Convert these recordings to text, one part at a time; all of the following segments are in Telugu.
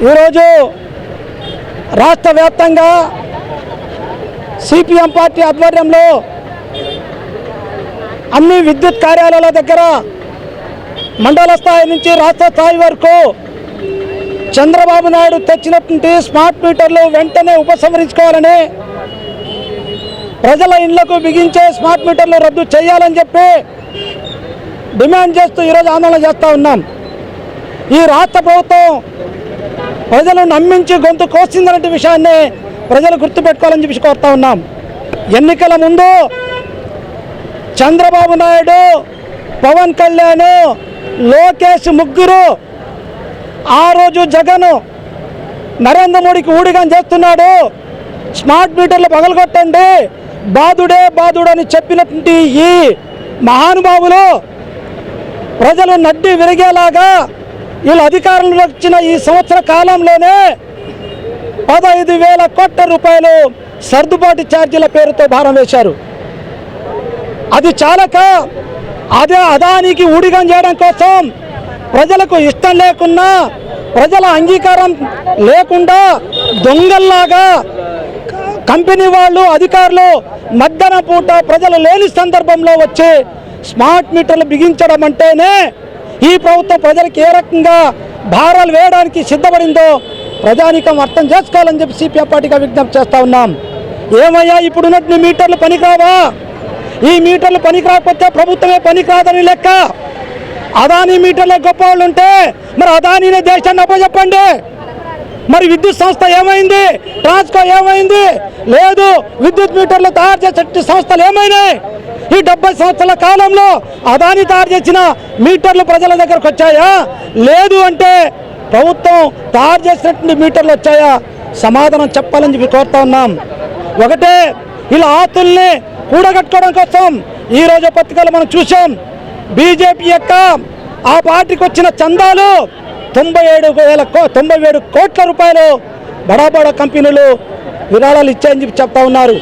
ఈరోజు రాష్ట్ర వ్యాప్తంగా సిపిఎం పార్టీ ఆధ్వర్యంలో అన్ని విద్యుత్ కార్యాలయాల దగ్గర మండల స్థాయి నుంచి రాష్ట్ర స్థాయి వరకు చంద్రబాబు నాయుడు తెచ్చినటువంటి స్మార్ట్ మీటర్లు వెంటనే ఉపసంహరించుకోవాలని, ప్రజల ఇళ్లకు బిగించే స్మార్ట్ మీటర్లు రద్దు చేయాలని చెప్పి డిమాండ్ చేస్తూ ఈరోజు ఆందోళన చేస్తూ ఉన్నాం. ఈ రాష్ట్ర ప్రభుత్వం ప్రజలు నమ్మించి గొంతు కోసిందనే విషయాన్ని ప్రజలు గుర్తుపెట్టుకోవాలని చెప్పి కోరుతా ఉన్నాం. ఎన్నికల ముందు చంద్రబాబు నాయుడు, పవన్ కళ్యాణ్, లోకేష్ ముగ్గురు ఆ రోజు జగన్ నరేంద్ర మోడీకి ఊడిగం చేస్తున్నాడు, స్మార్ట్ మీటర్లు పగలగొట్టండి, బాధుడే బాధుడని చెప్పినటువంటి ఈ మహానుభావులు ప్రజలు నడ్డి విరిగేలాగా వీళ్ళు అధికారంలో వచ్చిన ఈ సంవత్సర కాలంలోనే 15,000 కోట్ల రూపాయలు సర్దుబాటు ఛార్జీల పేరుతో భారం వేశారు. అది చాలక అదే అదానికి ఊడిగం చేయడం కోసం ప్రజలకు ఇష్టం లేకున్నా, ప్రజల అంగీకారం లేకుండా దొంగల్లాగా కంపెనీ వాళ్ళు, అధికారులు మధ్యాహ్నం పూట ప్రజలు లేని సందర్భంలో వచ్చి స్మార్ట్ మీటర్లు బిగించడం అంటేనే ఈ ప్రభుత్వం ప్రజలకు ఏ రకంగా భారాలు వేయడానికి సిద్ధపడిందో ప్రజానీకం అర్థం చేసుకోవాలని చెప్పి సిపిఎం పార్టీగా విజ్ఞప్తి చేస్తూ ఉన్నాం. ఏమయ్యా, ఇప్పుడున్నట్టు మీటర్లు పనికిరావా? ఈ మీటర్లు పనికిరాకపోతే ప్రభుత్వమే పనికిరాదని లెక్క. అదానీ మీటర్లే గొప్ప వాళ్ళు ఉంటే మరి అదానీనే దేశాన్ని అప్పచెప్పండి. మరి విద్యుత్ సంస్థ ఏమైంది? ట్రాన్స్కో ఏమైంది? లేదు. విద్యుత్ మీటర్లు తయారు చేసే సంస్థలు ఏమైనాయి? ఈ 70 సంవత్సరాల కాలంలో అదానీ తయారు చేసిన మీటర్లు ప్రజల దగ్గరకు వచ్చాయా? లేదు. అంటే ప్రభుత్వం తయారు చేసినటువంటి మీటర్లు వచ్చాయా? సమాధానం చెప్పాలని చెప్పి కోరుతా ఉన్నాం. ఒకటే, ఇలా ఆస్తుల్ని కూడగట్టుకోవడం కోసం ఈరోజు పత్రికలు మనం చూసాం. బీజేపీ యొక్క ఆ పార్టీకి వచ్చిన చందాలు 97 కోట్ల రూపాయలు బడా బడా కంపెనీలు విరాళాలు ఇచ్చాయని చెప్పి చెప్తా ఉన్నారు.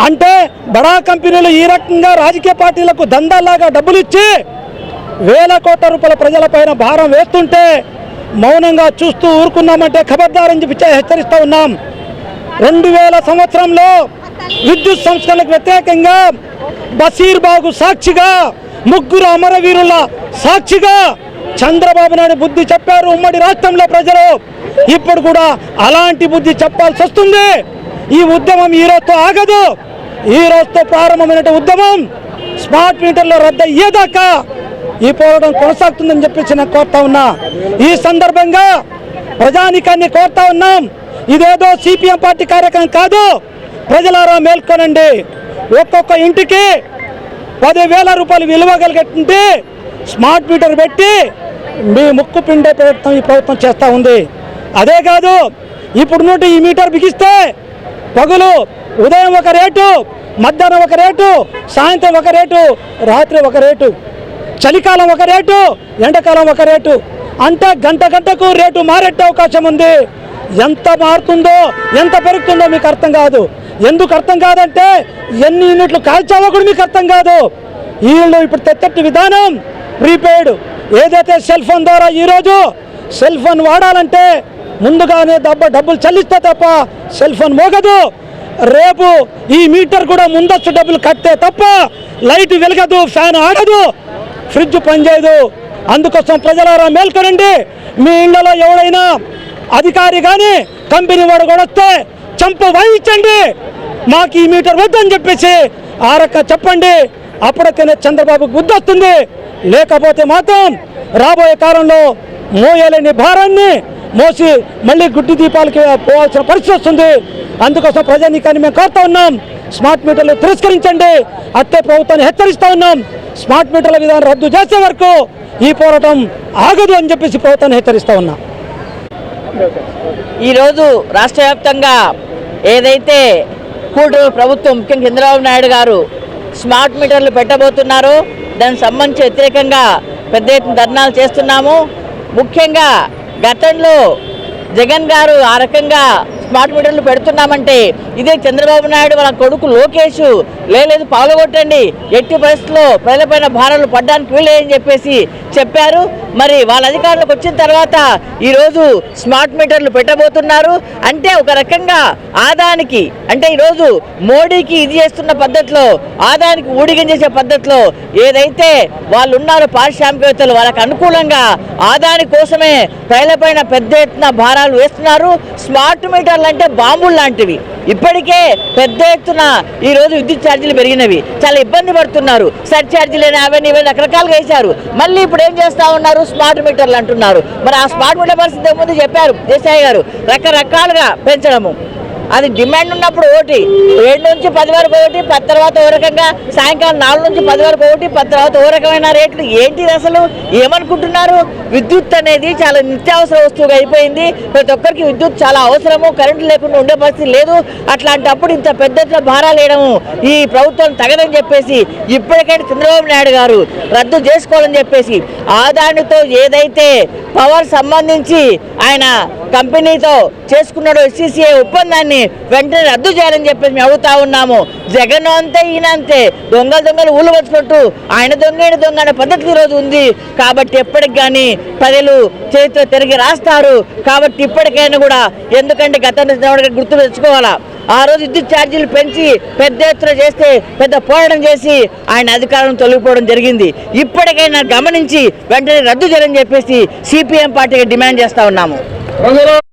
అంటే బడా కంపెనీలు ఈ రకంగా రాజకీయ పార్టీలకు దందాలాగా డబ్బులు ఇచ్చి 1,000 కోట్ల రూపాయల ప్రజలపైన భారం వేస్తుంటే మౌనంగా చూస్తూ ఊరుకున్నామంటే ఖబర్దారని చెప్పి హెచ్చరిస్తూ ఉన్నాం. 2000 సంవత్సరంలో విద్యుత్ సంస్థలకు వ్యతిరేకంగా బషీర్బాగు సాక్షిగా, ముగ్గురు అమరవీరుల సాక్షిగా చంద్రబాబు నాయుడు బుద్ధి చెప్పారు ఉమ్మడి రాష్ట్రంలో ప్రజలు. ఇప్పుడు కూడా అలాంటి బుద్ధి చెప్పాల్సి వస్తుంది. ఈ ఉద్యమం ఈ రోజుతో ఆగదు. ఈ రోజుతో ప్రారంభమైన ఉద్యమం స్మార్ట్ మీటర్లో రద్దు అయ్యేదాకా ఈ పోరాటం కొనసాగుతుందని చెప్పేసి నేను కోరుతా ఉన్నా. ఈ సందర్భంగా ప్రజానీకాన్ని కోరుతా ఉన్నాం, ఇదేదో సిపిఎం పార్టీ కార్యక్రమం కాదు. ప్రజలారా మేల్కొనండి. ఒక్కొక్క ఇంటికి 10,000 రూపాయలు విలువ కలిగేటువంటి స్మార్ట్ మీటర్ పెట్టి మీ ముక్కు పిండే ప్రయత్నం ఈ ప్రభుత్వం చేస్తూ ఉంది. అదే కాదు, ఇప్పుడు ఈ మీటర్ బిగిస్తే పగులు ఉదయం ఒక రేటు, మధ్యాహ్నం ఒక రేటు, సాయంత్రం ఒక రేటు, రాత్రి ఒక రేటు, చలికాలం ఒక రేటు, ఎండాకాలం ఒక రేటు, అంటే గంటకు రేటు మారే అవకాశం ఉంది. ఎంత మారుతుందో, ఎంత పెరుగుతుందో మీకు అర్థం కాదు. ఎందుకు అర్థం కాదంటే ఎన్ని యూనిట్లు కాల్చావో కూడా మీకు అర్థం కాదు. వీళ్ళు ఇప్పుడు తెచ్చటి విధానం ప్రీపెయిడ్, ఏదైతే సెల్ ఫోన్ ద్వారా ఈరోజు సెల్ ఫోన్ వాడాలంటే ముందుగానే డబ్బులు చెల్లిస్తే తప్ప సెల్ ఫోన్ మోగదు. రేపు ఈ మీటర్ కూడా ముందస్తు డబ్బులు కట్టే తప్ప లైట్ వెలగదు, ఫ్యాన్ ఆడదు, ఫ్రిడ్జ్ పనిచేయదు. అందుకోసం ప్రజలారా మేల్కొనండి. మీ ఇళ్లలో ఎవడైనా అధికారి కానీ కంపెనీ వాడు కూడా వస్తే చంప వాయించండి, మాకు ఈ మీటర్ వద్దని చెప్పేసి ఆ రకంగా చెప్పండి. అప్పటికనే చంద్రబాబుకు బుద్ధి వస్తుంది. లేకపోతే మాత్రం రాబోయే కాలంలో మోయలేని భారాన్ని మోసి మళ్ళీ గుడ్డి దీపాలకి పోవాల్సిన పరిస్థితి వస్తుంది. అందుకోసం ప్రజానీకాన్ని మేము కోరుతా ఉన్నాం, స్మార్ట్ మీటర్లు తిరస్కరించండి. అట్టే ప్రభుత్వాన్ని హెచ్చరిస్తూ ఉన్నాం, స్మార్ట్ మీటర్ల విధానం రద్దు చేసే వరకు ఈ పోరాటం ఆగదు అని చెప్పేసి ప్రభుత్వాన్ని హెచ్చరిస్తూ ఉన్నాం. ఈరోజు రాష్ట్ర వ్యాప్తంగా ఏదైతే కూటమి ప్రభుత్వం ముఖ్యంగా చంద్రబాబు నాయుడు గారు స్మార్ట్ మీటర్లు పెట్టబోతున్నారో దానికి సంబంధించి వ్యతిరేకంగా పెద్ద ఎత్తున ధర్నాలు చేస్తున్నాము. ముఖ్యంగా గతంలో జగన్ గారు ఆ రకంగా స్మార్ట్ మీటర్లు పెడుతున్నామంటే ఇదే చంద్రబాబు నాయుడు వాళ్ళ కొడుకు లోకేష్ లేదు పాల్గొట్టండి, ఎట్టి పరిస్థితుల్లో ప్రజలపైన భారాలు పడ్డానికి వీలేదని చెప్పేసి చెప్పారు. మరి వాళ్ళ అధికారులకు వచ్చిన తర్వాత ఈరోజు స్మార్ట్ మీటర్లు పెట్టబోతున్నారు. అంటే ఒక రకంగా ఆదానికి అంటే ఈరోజు మోడీకి ఇది చేస్తున్న పద్ధతిలో ఆదానికి ఊడిగించేసే పద్ధతిలో ఏదైతే వాళ్ళు ఉన్నారో పారిశ్రామికవేత్తలు వాళ్ళకి అనుకూలంగా ఆదాని కోసమే ప్రజలపైన పెద్ద ఎత్తున భారాలు వేస్తున్నారు. స్మార్ట్ మీటర్లు అంటే బాంబులు లాంటివి. ఇప్పటికే పెద్ద ఎత్తున ఈరోజు విద్యుత్ ఛార్జీలు పెరిగినవి, చాలా ఇబ్బంది పడుతున్నారు. సర్ ఛార్జీలు అవన్నీ రకరకాలుగా వేశారు. మళ్ళీ ఇప్పుడు ఏం చేస్తా ఉన్నారు, స్మార్ట్ మీటర్లు అంటున్నారు. మరి ఆ స్మార్ట్ మీటర్ పరిస్థితి ముందు చెప్పారు దేశాయ్ గారు, రకరకాలుగా పెంచడము. అది డిమాండ్ ఉన్నప్పుడు ఒకటి, 7 నుంచి 10 వరకు ఒకటి, 10 తర్వాత ఓ రకంగా, సాయంకాలం 4 నుంచి 10 వరకు ఒకటి, 10 తర్వాత ఓ రకమైన రేట్లు. ఏంటిది అసలు ఏమనుకుంటున్నారు? విద్యుత్ అనేది చాలా నిత్యావసర వస్తువుగా అయిపోయింది. ప్రతి ఒక్కరికి విద్యుత్ చాలా అవసరము, కరెంటు లేకుండా ఉండే పరిస్థితి లేదు. అట్లాంటప్పుడు ఇంత పెద్ద ఎత్తున భారాలు వేయడము ఈ ప్రభుత్వం తగదని చెప్పేసి ఇప్పటికైనా చంద్రబాబు నాయుడు గారు రద్దు చేసుకోవాలని చెప్పేసి ఆదానితో ఏదైతే పవర్ సంబంధించి ఆయన కంపెనీతో చేసుకున్నాడు ఎస్సీసీఐ ఒప్పందాన్ని వెంటనే రద్దు చేయాలని చెప్పేసి మేము అడుగుతా ఉన్నాము. జగన్ అంతే ఈయన అంతే, దొంగలు ఊళ్ళు వచ్చినట్టు ఆయన దొంగ అనే పద్ధతి ఈరోజు ఉంది. కాబట్టి ఎప్పటికి కానీ ప్రజలు చేతితో తిరిగి రాస్తారు. కాబట్టి ఇప్పటికైనా కూడా, ఎందుకంటే గతంలో గుర్తు తెచ్చుకోవాలా, ఆ రోజు విద్యుత్ ఛార్జీలు పెంచి పెద్ద ఎత్తున చేస్తే పెద్ద పోరాటం చేసి ఆయన అధికారం తొలగిపోవడం జరిగింది. ఇప్పటికైనా గమనించి వెంటనే రద్దు చేయాలని చెప్పేసి సిపిఎం పార్టీకి డిమాండ్ చేస్తా ఉన్నాము.